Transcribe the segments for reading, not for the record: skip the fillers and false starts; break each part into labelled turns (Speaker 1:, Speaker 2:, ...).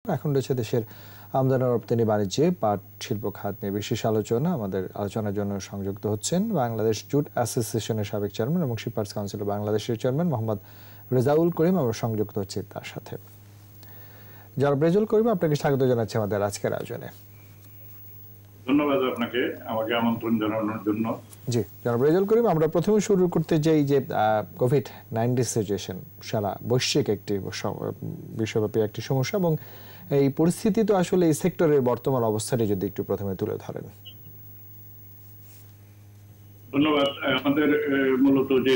Speaker 1: এখন রয়েছে দেশের আমদানি রপ্তানি বাণিজ্যে পাট শিল্প খাত নিয়ে বিশেষ আলোচনা। আমাদের আলোচনার জন্য সংযুক্ত হচ্ছেন বাংলাদেশ জুট অ্যাসোসিয়েশনের সাবেক চেয়ারম্যান এবং শিপার্স কাউন্সিল বাংলাদেশের চেয়ারম্যান মোহাম্মদ রেজাউল করিম। আমরা সংযুক্ত হচ্ছি তার সাথে। জনাব রেজাউল করিম, আপনাকে স্বাগত জানাচ্ছি আমাদের আজকের আয়োজনে।
Speaker 2: ধন্যবাদ আপনাকে আমাকে আমন্ত্রণ জানানোর জন্য।
Speaker 1: জি জনাব রেজাউল করিম, আমরা প্রথমে শুরু করতে যাই যে কোভিড-19 সিচুয়েশন সারা বৈশ্বিক একটি বিশ্বব্যাপী একটি সমস্যা, এবং এই পরিস্থিতি তো আসলে এই সেক্টরের বর্তমান অবস্থাটি যদি একটু প্রথমে তুলে ধরেন।
Speaker 2: ধন্যবাদ। আমাদের মূলত যে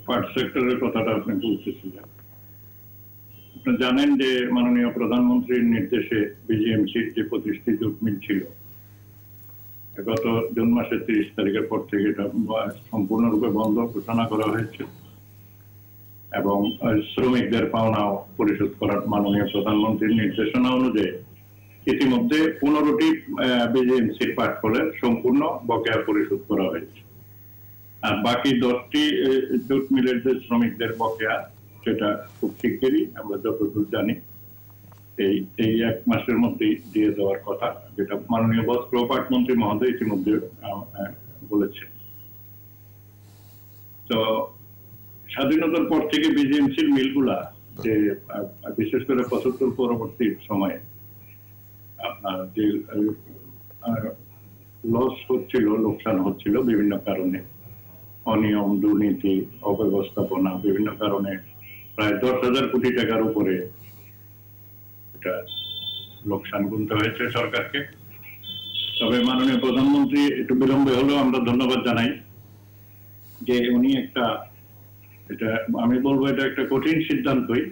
Speaker 2: পাট সেক্টরের কথাটা আপনি বলতেছিলেন, আপনি জানেন যে মাননীয় প্রধানমন্ত্রীর নির্দেশে বিজিএমসির যে 25টি জুট মিল ছিল, গত জুন মাসের 30 তারিখের পর থেকে এটা সম্পূর্ণরূপে বন্ধ ঘোষণা করা হয়েছে এবং শ্রমিকদের পাওনাও পরিশোধ করার মাননীয় প্রধানমন্ত্রীর নির্দেশনা অনুযায়ী ইতিমধ্যে 15টি বিজিএমসির পাট কলের সম্পূর্ণ বকেয়া পরিশোধ করা হয়েছে। আর বাকি 10টি জুট মিলের যে শ্রমিকদের বকেয়া, সেটা খুব শিগগিরই আমরা যতদূর জানি এই 1 মাসের মধ্যেই দিয়ে দেওয়ার কথা, যেটা মাননীয় বস্ত্র ও পাট মন্ত্রী মহোদয় ইতিমধ্যে বলেছেন। তো স্বাধীনতার পর থেকে বিজিএমসির মিলগুলা যে বিশেষ করে 75 পরবর্তী সময়ে আপনার যে লস হচ্ছিল, লোকসান হচ্ছিল বিভিন্ন কারণে, অনিয়ম, দুর্নীতি, অব্যবস্থাপনা, বিভিন্ন কারণে প্রায় 10,000 কোটি টাকার উপরে এটা লোকসান গুনতে হয়েছে সরকারকে। তবে মাননীয় প্রধানমন্ত্রী একটু বিলম্বে হলেও আমরা ধন্যবাদ জানাই যে উনি এটা আমি বলবো এটা একটা কঠিন সিদ্ধান্তই।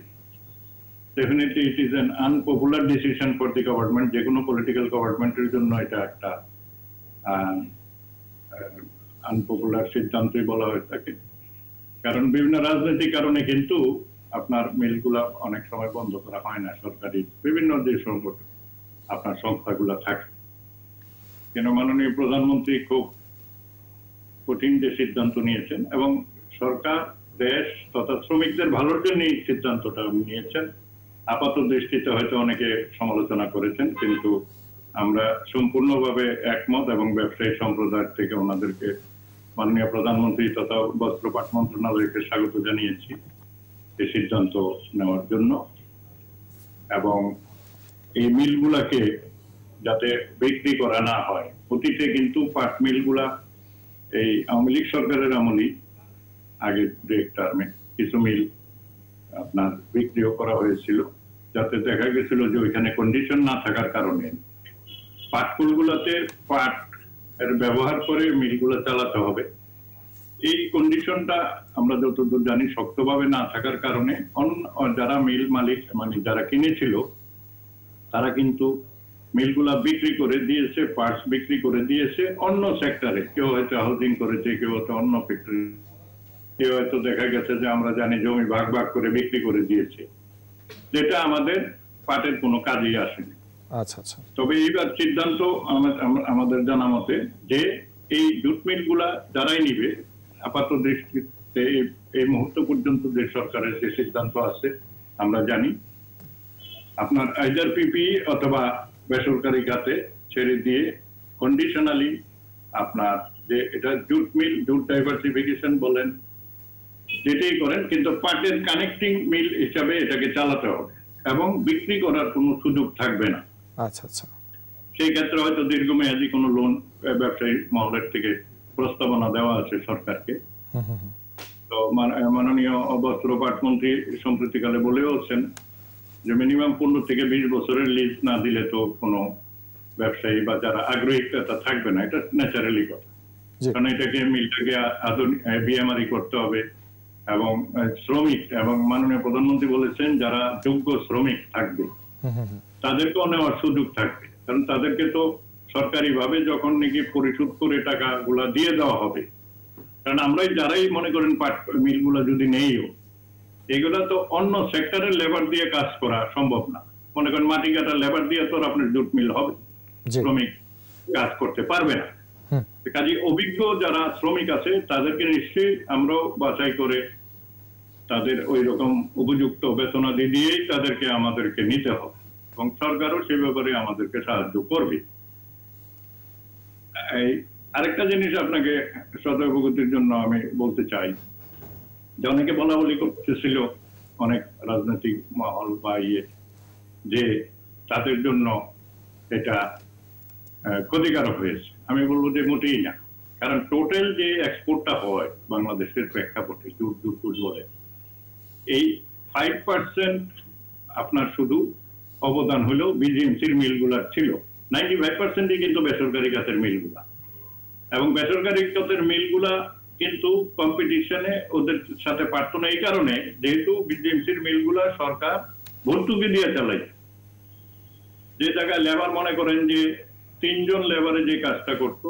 Speaker 2: Definitely it is an unpopular decision for the government. যে কোনো পলিটিক্যাল গভর্নমেন্টের জন্য এটা একটা আনপপুলার সিদ্ধান্তই বলা হয়ে থাকে, কারণ বিভিন্ন রাজনৈতিক কারণে কিন্তু আপনার মিলগুলা অনেক সময় বন্ধ করা হয় না। সরকারি বিভিন্ন যে সংগঠন আপনার সংস্থাগুলা থাকে, কেন মাননীয় প্রধানমন্ত্রী খুব কঠিন যে সিদ্ধান্ত নিয়েছেন এবং সরকার, দেশ তথা শ্রমিকদের ভালোর জন্য এই সিদ্ধান্তটা নিয়েছেন। আপাত দৃষ্টিতে হয়তো অনেকে সমালোচনা করেছেন, কিন্তু আমরা সম্পূর্ণভাবে একমত এবং ব্যবসায়ী সম্প্রদায় থেকে ওনাদেরকে, মাননীয় প্রধানমন্ত্রী তথা বস্ত্র পাট মন্ত্রণালয়কে স্বাগত জানিয়েছি এই সিদ্ধান্ত নেওয়ার জন্য। এবং এই মিলগুলাকে যাতে বিক্রি করা না হয়, অতীতে কিন্তু পাট মিলগুলা এই আওয়ামী লীগ সরকারের আমলেই আগে টার্মে কিছু মিল আপনার বিক্রিও করা হয়েছিল, যাতে দেখা গেছিল যে ওইখানে কন্ডিশন না থাকার কারণে পাটকুলগুলাতে পাট এর ব্যবহার করে মিলগুলো চালাতে হবে। এই কন্ডিশনটা আমরা যতদূর জানি শক্তভাবে না থাকার কারণে যারা মিল মালিক মানে যারা কিনেছিল তারা কিন্তু মিলগুলা বিক্রি করে দিয়েছে, পার্টস বিক্রি করে দিয়েছে অন্য সেক্টরে। কেউ হয়তো হাউজিং করেছে, কেউ হয়তো অন্য ফ্যাক্টরি, কেউ হয়তো দেখা গেছে যে আমরা জানি জমি ভাগ ভাগ করে বিক্রি করে দিয়েছে, যেটা আমাদের পাটের কোনো কাজেই আসেনি।
Speaker 1: আচ্ছা আচ্ছা।
Speaker 2: তবে এইবার সিদ্ধান্ত আমাদের জানা মতে যে এই জুট মিলগুলা যারাই নিবে, আপাত দৃষ্টিতে এই মুহূর্ত পর্যন্ত যে সরকারের যে সিদ্ধান্ত আছে আমরা জানি, আপনার আইদার পিপি অথবা বেসরকারি খাতে ছেড়ে দিয়ে কন্ডিশনালি আপনার যে এটা জুট মিল, জুট ডাইভার্সিফিকেশন বলেন, যেটাই করেন, কিন্তু পাটের কানেক্টিং মিল হিসাবে এটাকে চালাতে হবে এবং বিক্রি করার কোনো সুযোগ থাকবে না।
Speaker 1: আচ্ছা আচ্ছা। সেই
Speaker 2: ক্ষেত্রে হয়তো দীর্ঘমেয়াদী কোনো লোন ব্যবসায়ী মহলের থেকে প্রস্তাবনা দেওয়া আছে সরকারকে। তো মাননীয় বস্ত্র পাট মন্ত্রী সম্প্রতিকালে বলেওছেন যে মিনিমাম 15 থেকে 20 বছরের লিজ না দিলে তো কোনো ব্যবসায়ী বা যারা আগ্রহী তা থাকবে না। এটা ন্যাচারালি কথা, কারণ এটাকে মিলটাকে আধুনিক বিএমআরই করতে হবে এবং শ্রমিক, এবং মাননীয় প্রধানমন্ত্রী বলেছেন যারা যোগ্য শ্রমিক থাকবে তাদেরকেও নেওয়ার সুযোগ থাকবে, কারণ তাদেরকে তো সরকারি ভাবে যখন নাকি পরিশোধ করে টাকাগুলা দিয়ে দেওয়া হবে। কারণ আমরাই যারাই মনে করেন পাট মিলগুলা যদি নেইও, এগুলা তো অন্য সেক্টরের লেবার দিয়ে কাজ করা সম্ভব না। মনে করেন মাটি কাটার লেবার দিয়ে তো আপনার জুট মিল হবে, শ্রমিক কাজ করতে পারবে না। কাজে অভিজ্ঞ যারা শ্রমিক আছে তাদেরকে নিশ্চয়ই আমরাও বাছাই করে তাদের ওই রকম উপযুক্ত বেতনাদি দিয়েই তাদেরকে আমাদেরকে নিতে হবে। এবং সরকারও সে ব্যাপারে আমাদেরকে সাহায্য করবে। এই আরেকটা জিনিস আপনাকে সতর্কতার জন্য আমি বলতে চাই যে অনেকে বলা বলি করতেছিল, অনেক রাজনৈতিক মহল বা যে তাদের জন্য এটা ক্ষতিকারক হয়েছে। আমি বলবো যে মোটেই না, কারণ টোটাল যে এক্সপোর্টটা হয় বাংলাদেশের প্রেক্ষাপটে জুট বলে, এই 5% আপনার শুধু অবদান হলো বিজিএমসির মিলগুলার ছিল, 95%ই কিন্তু বেসরকারি খাতের মিলগুলা। এবং বেসরকারি খাতের মিলগুলা কিন্তু কম্পিটিশনে ওদের সাথে পারত না, এই কারণে যেহেতু বিজিএমসির মিলগুলা সরকার ভর্তুকি দিয়ে চালাই। যে জায়গায় লেবার মনে করেন যে 3 জন লেবারে যে কাজটা করত,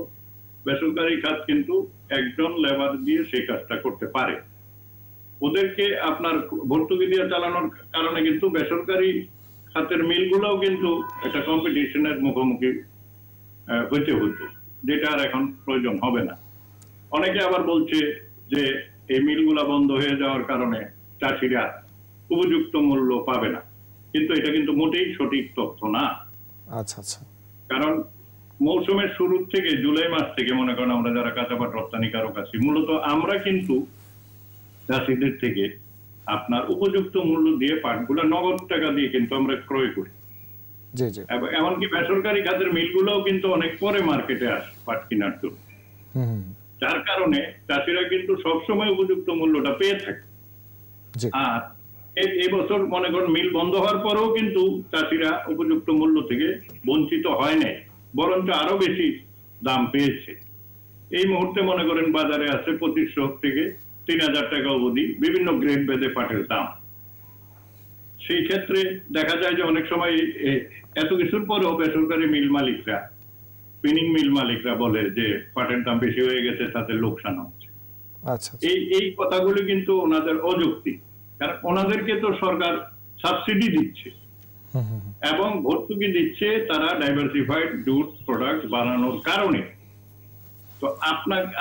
Speaker 2: বেসরকারি খাত কিন্তু 1 জন লেবার দিয়ে সেই কাজটা করতে পারে। ওদেরকে আপনার ভর্তুকি দিয়ে চালানোর কারণে কিন্তু বেসরকারি খাতের মিলগুলোও কিন্তু একটা কম্পিটিশনের মুখোমুখি হইতে হতো, যেটা আর এখন প্রয়োজন হবে না। অনেকে আবার বলছে যে এই মিলগুলা বন্ধ হয়ে যাওয়ার কারণে চাষিরা উপযুক্ত মূল্য পাবে না, কিন্তু এটা কিন্তু মোটেই সঠিক তথ্য না।
Speaker 1: আচ্ছা আচ্ছা।
Speaker 2: কারণ মৌসুমের শুরু থেকে জুলাই মাস থেকে মনে করেন আমরা যারা কাঁচাপাট রপ্তানিকারক আছি, মূলত আমরা কিন্তু চাষিদের থেকে আপনার উপযুক্ত মূল্য দিয়ে পাটগুলো নগদ টাকা দিয়ে কিন্তু আমরা ক্রয় করি।
Speaker 1: জি জি।
Speaker 2: এমনকি বেসরকারি খাতের মিলগুলোও কিন্তু অনেক পরে মার্কেটে আসে পাট কেনার জন্য, যার কারণে চাষিরা কিন্তু সবসময় উপযুক্ত মূল্যটা পেয়ে থাকে। আর এই বছর মনে করেন মিল বন্ধ হওয়ার পরেও কিন্তু চাষিরা উপযুক্ত মূল্য থেকে বঞ্চিত হয় নাই, বরঞ্চ আরো বেশি দাম পেয়েছে। এই মুহূর্তে মনে করেন বাজারে আছে 2500 থেকে 3000 টাকা অবধি বিভিন্ন গ্রেড ভেদে পাটের দাম। সেই ক্ষেত্রে দেখা যায় যে অনেক সময় এত কিছুর পরেও বেসরকারি মিল মালিকরা, স্পিনিং মিল মালিকরা বলে যে পাটের দাম বেশি হয়ে গেছে, তাতে লোকসান হচ্ছে।
Speaker 1: আচ্ছা।
Speaker 2: এই কথাগুলো কিন্তু ওনাদের অযৌক্তিক, কারণ ওনাদেরকে তো সরকার সাবসিডি দিচ্ছে এবং ভর্তুকি দিচ্ছে তারা ডাইভার্সিফাইড জুট প্রোডাক্ট বানানোর কারণে। তো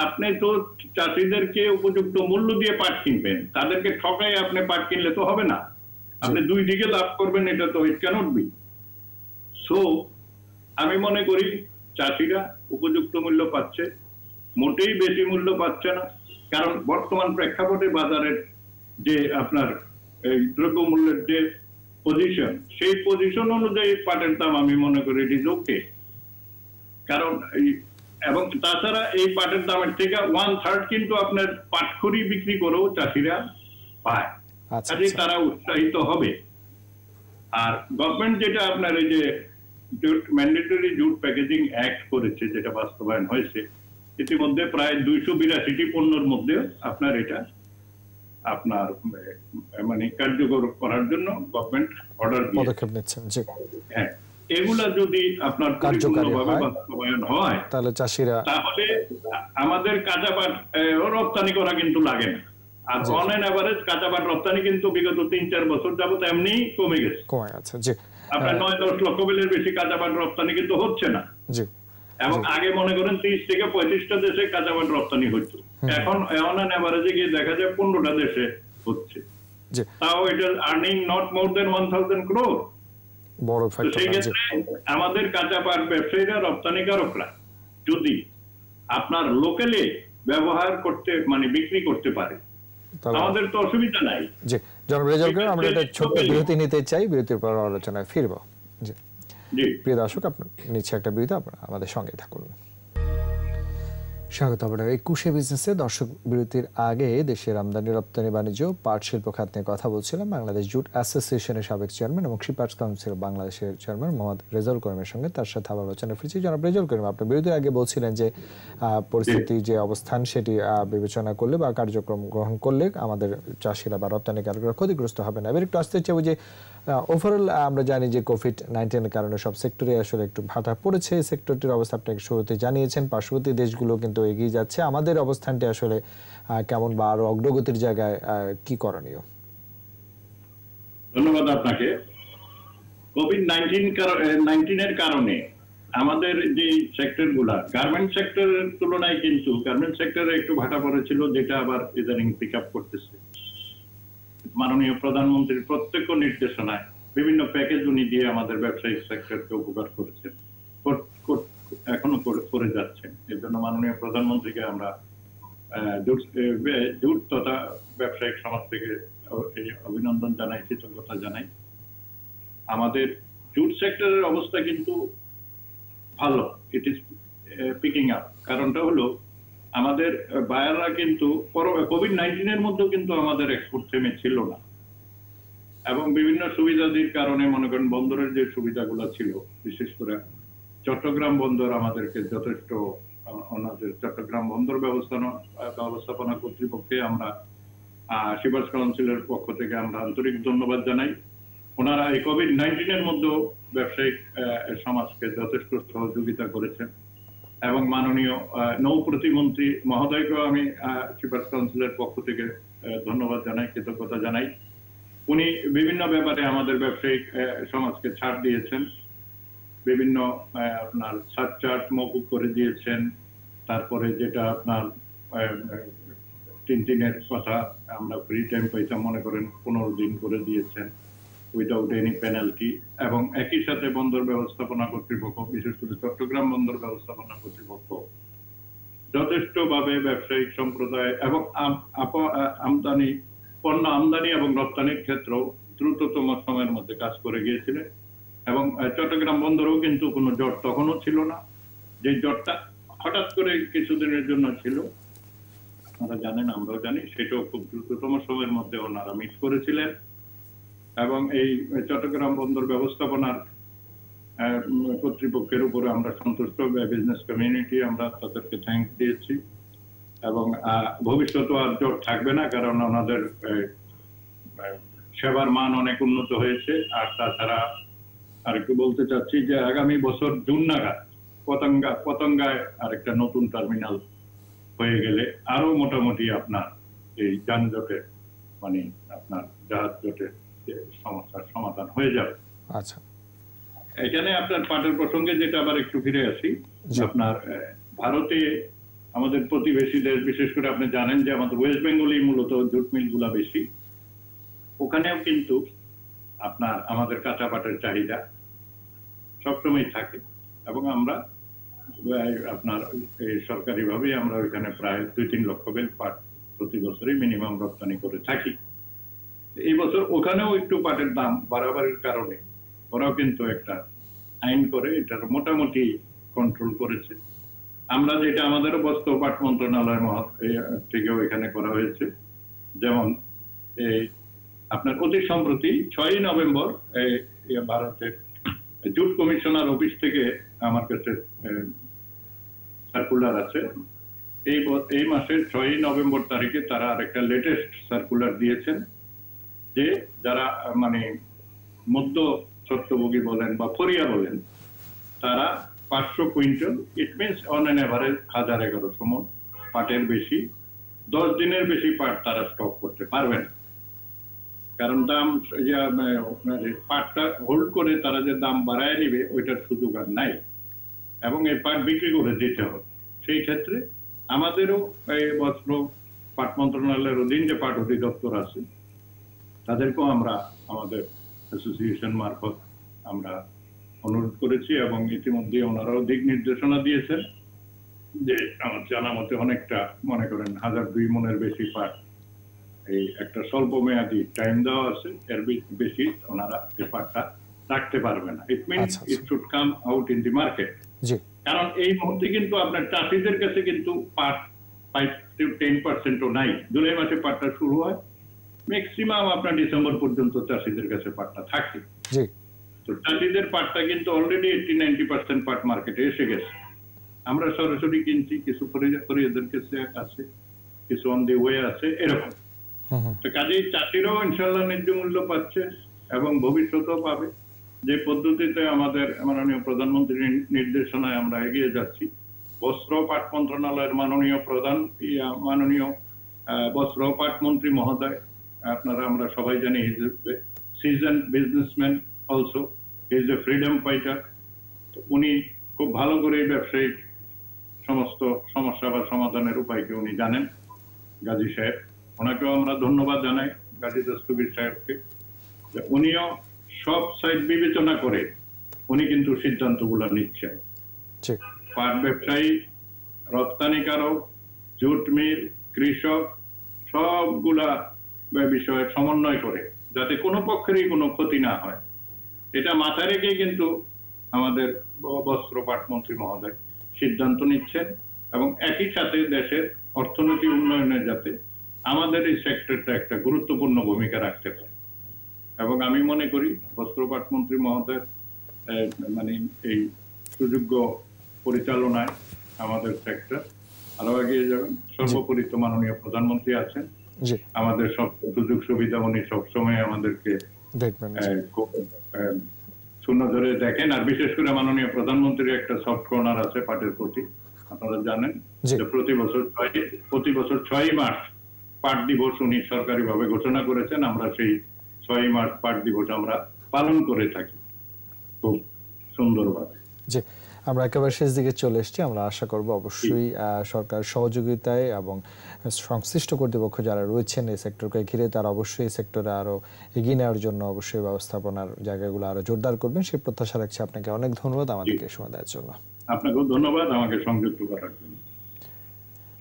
Speaker 2: আপনি তো চাষিদেরকে উপযুক্ত মূল্য দিয়ে পাট কিনবেন, তাদেরকে ঠকাই আপনি পাট কিনলে তো হবে না। আপনি দুই দিকে লাভ করবেন, এটা তো ইট ক্যানট বি। সো আমি মনে করি চাষিরা উপযুক্ত মূল্য পাচ্ছে, মোটেই বেশি মূল্য পাচ্ছে না। কারণ বর্তমান প্রেক্ষাপটে বাজারের যে আপনার এই দ্রব্যমূল্যের যে পজিশন, সেই পজিশন অনুযায়ী পাটের দাম আমি মনে করি ইট ইজ ওকে। কারণ এবং তাছাড়া এই পাটের দামের থেকে 1/3 কিন্তু আপনার পাটখড়ি বিক্রি করেও চাষিরা পায়, কাজেই তারা উৎসাহিত হবে। আর গভর্নমেন্ট যেটা আপনার এই যে ম্যান্ডেটরি জুট প্যাকেজিং অ্যাক্ট করেছে, যেটা বাস্তবায়ন হয়েছে, ইতিমধ্যে প্রায় 282টি পণ্যের মধ্যে আপনার এটা আপনার মানে কার্যকর করার জন্য গভর্নমেন্ট অর্ডার পদক্ষেপ নিচ্ছেন। হ্যাঁ, এগুলা যদি আপনার কার্যকরভাবে বাস্তবায়ন হয়
Speaker 1: তাহলে চাষিরা,
Speaker 2: তাহলে আমাদের কাঁচাপাট রপ্তানি করা কিন্তু লাগে না। আর অন এন এভারেজ কাঁচাপাট রপ্তানি কিন্তু বিগত 3-4 বছর যাবত এমনি কমে গেছে। আপনার 9-10 লক্ষ বিলের বেশি কাঁচাপাট রপ্তানি কিন্তু হচ্ছে না। এবং আগে মনে করেন 30 থেকে 35টা দেশে কাঁচাপাট রপ্তানি হতো, এখন অন এন এভারেজে গিয়ে দেখা যায় 15টা দেশে হচ্ছে। তাও এটা earning not more than 1000 crore। বড় ফ্যাক্টর। সেই ক্ষেত্রে আমাদের কাঁচাপাট ব্যবসায়ীরা, রপ্তানিকারকরা যদি আপনার লোকালে ব্যবহার করতে মানে বিক্রি করতে পারে, আমাদের তো অসুবিধা নাই।
Speaker 1: জি জনাব রেজাউল করিম, আমরা একটা ছোট্ট বিরতি নিতে চাই, বিরতির পর আলোচনায় ফিরব। জি জি প্রিয় দর্শক, আপনার নিচ্ছে একটা বিরতি, আপনারা আমাদের সঙ্গে থাকুন। স্বাগত আপনার 21 বিজনেসে। দর্শক, বিরতির আগে দেশের আমদানি রপ্তানি বাণিজ্য পাট শিল্প খাত নিয়ে কথা বলছিলাম বাংলাদেশ জুট অ্যাসোসিয়েশনের সাবেক চেয়ারম্যান এবং শিপার্স কাউন্সিল বাংলাদেশের চেয়ারম্যান মোহাম্মদ রেজাউল করিমের সঙ্গে। তার সাথে আবার আলোচনা ফিরছি। জনাব রেজাউল করিম, আপনি বিরতির আগে বলছিলেন যে পরিস্থিতি যে অবস্থান সেটি বিবেচনা করলে বা কার্যক্রম গ্রহণ করলে আমাদের চাষিরা বা রপ্তানিকারকরা ক্ষতিগ্রস্ত হবে না। এবার একটু আসতে চাই যে ওভারঅল আমরা জানি যে কোভিড-19 কারণে সব সেক্টরে আসলে একটু ভাটা পড়েছে। এই সেক্টরটির অবস্থা আপনি শুরুতে জানিয়েছেন, পার্শ্ববর্তী দেশগুলো কিন্তু এগিয়ে যাচ্ছে। আমাদের অবস্থানটি আসলে কেমন বা আরো অগ্রগতির জায়গায় কি করণীয়?
Speaker 2: ধন্যবাদ আপনাকে। কোভিড-19 এর কারণে আমাদের যে সেক্টরগুলো, গার্মেন্ট সেক্টরের তুলনায় কিন্তু গার্মেন্ট সেক্টরে একটু ভাটা পড়েছিল, যেটা আবার ইদানিং পিক আপ করতেছে। মাননীয় প্রধানমন্ত্রীর প্রত্যক্ষ নির্দেশনায় বিভিন্ন প্যাকেজ উনি দিয়ে আমাদের ব্যবসায়িক সেক্টরকে উপকার করেছেন, এখনো করে যাচ্ছেন। এর জন্য মাননীয় প্রধানমন্ত্রীকে আমরা জুট তথা ব্যবসায়িক সমাজ থেকে অভিনন্দন জানাই, কৃতজ্ঞতা জানাই। আমাদের জুট সেক্টরের অবস্থা কিন্তু ভালো, ইট ইজ পিকিং আপ। কারণটা হলো আমাদের বায়াররা কিন্তু কোভিড-19 এর মধ্যেও কিন্তু আমাদের এক্সপোর্ট থেমে ছিল না, এবং বিভিন্ন সুবিধাদির কারণে মনে করেন বন্দরের যে সুবিধাগুলো ছিল, বিশেষ করে চট্টগ্রাম বন্দর আমাদেরকে যথেষ্ট, ওনাদের চট্টগ্রাম বন্দর ব্যবস্থাপনা কর্তৃপক্ষে আমরা শিপার্স কাউন্সিলের পক্ষ থেকে আমরা আন্তরিক ধন্যবাদ জানাই। ওনারা এই কোভিড-19 এর মধ্যেও ব্যবসায়িক সমাজকে যথেষ্ট সহযোগিতা করেছেন, এবং মাননীয় নৌ প্রতিমন্ত্রী মহোদয়কেও আমি শিপার্স কাউন্সিলের পক্ষ থেকে ধন্যবাদ জানাই, কৃতজ্ঞতা জানাই। উনি বিভিন্ন ব্যাপারে আমাদের ব্যবসায়িক সমাজকে ছাড় দিয়েছেন, বিভিন্ন আপনার সারচার্জ মওকুফ করে দিয়েছেন। তারপরে যেটা আপনার 3 দিনের কথা আমরা ফ্রি টাইম পাইতাম, মনে করেন 15 দিন করে দিয়েছেন উইদাউট এনি পেনাল্টি। এবং একই সাথে বন্দর ব্যবস্থাপনা কর্তৃপক্ষ, বিশেষ করে চট্টগ্রাম বন্দর ব্যবস্থাপনা কর্তৃপক্ষ যথেষ্টভাবে ব্যবসায়িক সম্প্রদায় এবং আমদানি পণ্য আমদানি এবং রপ্তানির ক্ষেত্রেও দ্রুততম সময়ের মধ্যে কাজ করে গিয়েছিলেন। এবং চট্টগ্রাম বন্দরেও কিন্তু কোনো জট তখনও ছিল না, যে জটটা হঠাৎ করে কিছুদিনের জন্য ছিল, আপনারা জানেন, আমরাও জানি, সেটাও খুব দ্রুততম সময়ের মধ্যে ওনারা মিট করেছিলেন। এবং এই চট্টগ্রাম বন্দর ব্যবস্থাপনার কর্তৃপক্ষের উপরে আমরা সন্তুষ্ট, বিজনেস কমিউনিটি আমরা তাদেরকে থ্যাঙ্কস দিয়েছি। এবং ভবিষ্যতে আর জট থাকবে না, কারণ ওনাদের সেবার মান অনেক উন্নত হয়েছে। আর তাছাড়া আরেকটু বলতে চাচ্ছি যে আগামী বছর জুন নাগাদ পতঙ্গায় আরেকটা নতুন টার্মিনাল হয়ে গেলে আরো মোটামুটি আপনার এই যানজটের মানে আপনার জাহাজ জটের সমস্যার সমাধান হয়ে যাবে।
Speaker 1: আচ্ছা,
Speaker 2: এখানে আপনার পাটের প্রসঙ্গে যেটা আবার একটু ফিরে আসি, আপনার ভারতে আমাদের প্রতিবেশী দেশ, বিশেষ করে আপনি জানেন যে আমাদের ওয়েস্ট বেঙ্গলেই মূলত জুট মিল গুলা বেশি। ওখানেও কিন্তু আপনার আমাদের কাঁচা পাটের চাহিদা সবসময় থাকে, এবং আমরা আপনার সরকারিভাবে আমরা ওইখানে প্রায় 2-3 লক্ষ বেল পাট প্রতি বছরই মিনিমাম রপ্তানি করে থাকি। এই বছর ওখানেও একটু পাটের দাম বাড়াবাড়ির কারণে ওরাও কিন্তু একটা আইন করে এটার মোটামুটি কন্ট্রোল করেছে। আমরা যেটা আমাদের বস্ত্র পাট মন্ত্রণালয় থেকেও এখানে করা হয়েছে, যেমন এই আপনার অতি সম্প্রতি 6ই নভেম্বর ভারতের জুট কমিশনার অফিস থেকে আমার কাছে সার্কুলার আছে। এই মাসের 6ই নভেম্বর তারিখে তারা আরেকটা লেটেস্ট সার্কুলার দিয়েছেন, যে যারা মানে মধ্য স্বত্বভোগী বলেন বা ফরিয়া বলেন, তারা 500 quintal, it means on an average 1011 মণ পাটের বেশি 10 দিনের বেশি পাট তারা স্টক করতে পারবে না। কারণ দাম পাটটা হোল্ড করে তারা যে দাম বাড়ায় নিবে ওইটার সুযোগ আর নাই, এবং এই পাট বিক্রি করে দিতে হবে। সেই ক্ষেত্রে আমাদেরও এই বস্ত্র পাট মন্ত্রণালয়ের অধীন যে পাট অধিদপ্তর আছে তাদেরকেও আমরা আমাদের অ্যাসোসিয়েশন মারফত আমরা অনুরোধ করেছি, এবং ইতিমধ্যে ওনারাও দিক নির্দেশনা দিয়েছেন যে আমার জানা মতে অনেকটা মনে করেন 1002 মণের বেশি পাট এই একটা স্বল্প মেয়াদী টাইম দেওয়া আছে, এর বেশি ওনারা এই পাটটা রাখতে পারবে না। It means it should come out in the market. কারণ এই মুহূর্তে কিন্তু আপনার চাষিদের কাছে কিন্তু পাট 5-10% নাই। জুলাই মাসে পাটটা শুরু হয়, ম্যাক্সিমাম আপনার ডিসেম্বর পর্যন্ত চাষিদের কাছে পাটটা থাকে। তো চাষিদের পাটটা কিন্তু অলরেডি 80-90% পাট মার্কেটে এসে গেছে। আমরা সরাসরি কিনছি, কিছু ফরিয়াদের কাছে আছে, কিছু অন দি ওয়ে আছে, এরকম। তো কাজেই চাষিরাও ইনশাল্লাহ ন্যায্য মূল্য পাচ্ছে এবং ভবিষ্যতেও পাবে। যে পদ্ধতিতে আমাদের মাননীয় প্রধানমন্ত্রীর নির্দেশনায় আমরা এগিয়ে যাচ্ছি, বস্ত্র পাট মন্ত্রণালয়ের মাননীয় বস্ত্র পাট মন্ত্রী মহোদয়, আপনারা আমরা সবাই জানি he is a seasoned businessman, also he is a freedom fighter. উনি খুব ভালো করে ব্যবসায়িক সমস্ত সমস্যা বা সমাধানের উপায়কে উনি জানেন। গাজী সাহেব, ওনাকেও আমরা ধন্যবাদ জানাই, গাজী দস্তগীর সাহেবকে, যে উনিও সব সাইড বিবেচনা করে উনি কিন্তু সিদ্ধান্তগুলো নিচ্ছেন।
Speaker 1: জি
Speaker 2: পাট ব্যবসায়ী, রপ্তানিকারক, জুট মিল, কৃষক সবগুলা বিষয়ে সমন্বয় করে যাতে কোনো পক্ষেরই কোনো ক্ষতি না হয়, এটা মাথায় রেখে কিন্তু আমাদের বস্ত্র পাট মন্ত্রী মহোদয় সিদ্ধান্ত নিচ্ছেন এবং একই সাথে দেশের অর্থনীতি উন্নয়নে যাতে আমাদের এই সেক্টরটা একটা গুরুত্বপূর্ণ ভূমিকা রাখতে পারে। এবং আমি মনে করি বস্ত্র পাট মন্ত্রী মহোদয় মানে এই সুযোগ্য পরিচালনায় আমাদের সেক্টর আরো এগিয়ে যাবেন। সর্বোপরি তো মাননীয় প্রধানমন্ত্রী আছেন,
Speaker 1: জি
Speaker 2: আমাদের সব সুযোগ সুবিধা উনি সবসময় আমাদেরকে
Speaker 1: দেখবেন।
Speaker 2: শূন্য ধরে দেখেন। আর বিশেষ করে মাননীয় প্রধানমন্ত্রীর একটা সফট কর্নার আছে পাটের প্রতি, আপনারা জানেন যে প্রতি বছর 6 মার্চ পাট দিবস উনি সরকারিভাবে ঘোষণা করেছেন। আমরা সেই 6 মার্চ পাট দিবস আমরা পালন করে থাকি খুব সুন্দরভাবে।
Speaker 1: জি আমরা একেবারে শেষ দিকে চলে এসেছি। আমরা আশা করব অবশ্যই সরকার সহযোগিতায় এবং সংশ্লিষ্ট কর্তৃপক্ষ যারা রয়েছেন এই সেক্টরকে ঘিরে তারা অবশ্যই এই সেক্টরে আরো এগিয়ে নেওয়ার জন্য অবশ্যই ব্যবস্থাপনার জায়গাগুলো আরো জোরদার করবেন, সেই প্রত্যাশা রাখছি। আপনাকে অনেক ধন্যবাদ আমাদেরকে সময় দেওয়ার জন্য।
Speaker 2: আপনাকেও ধন্যবাদ আমাকে সংযুক্ত করার জন্য।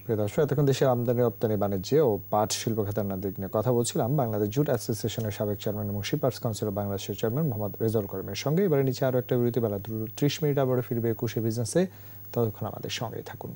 Speaker 1: প্রিয় দর্শক, এতক্ষণ দেশের আমদানি রপ্তানি বাণিজ্য ও পাট শিল্প খাতের দিক নিয়ে কথা বলছিলাম বাংলাদেশ জুট অ্যাসোসিয়েশনের সাবেক চেয়ারম্যান এবং শিপার্স কাউন্সিল বাংলাদেশের চেয়ারম্যান মোহাম্মদ রেজাউল করিমের সঙ্গে। এবারে নিচে আরো একটা বিরতি, বেলা 30 মিনিট আবারও ফিরবে 21 বিজনেসে। ততক্ষণ আমাদের সঙ্গেই থাকুন।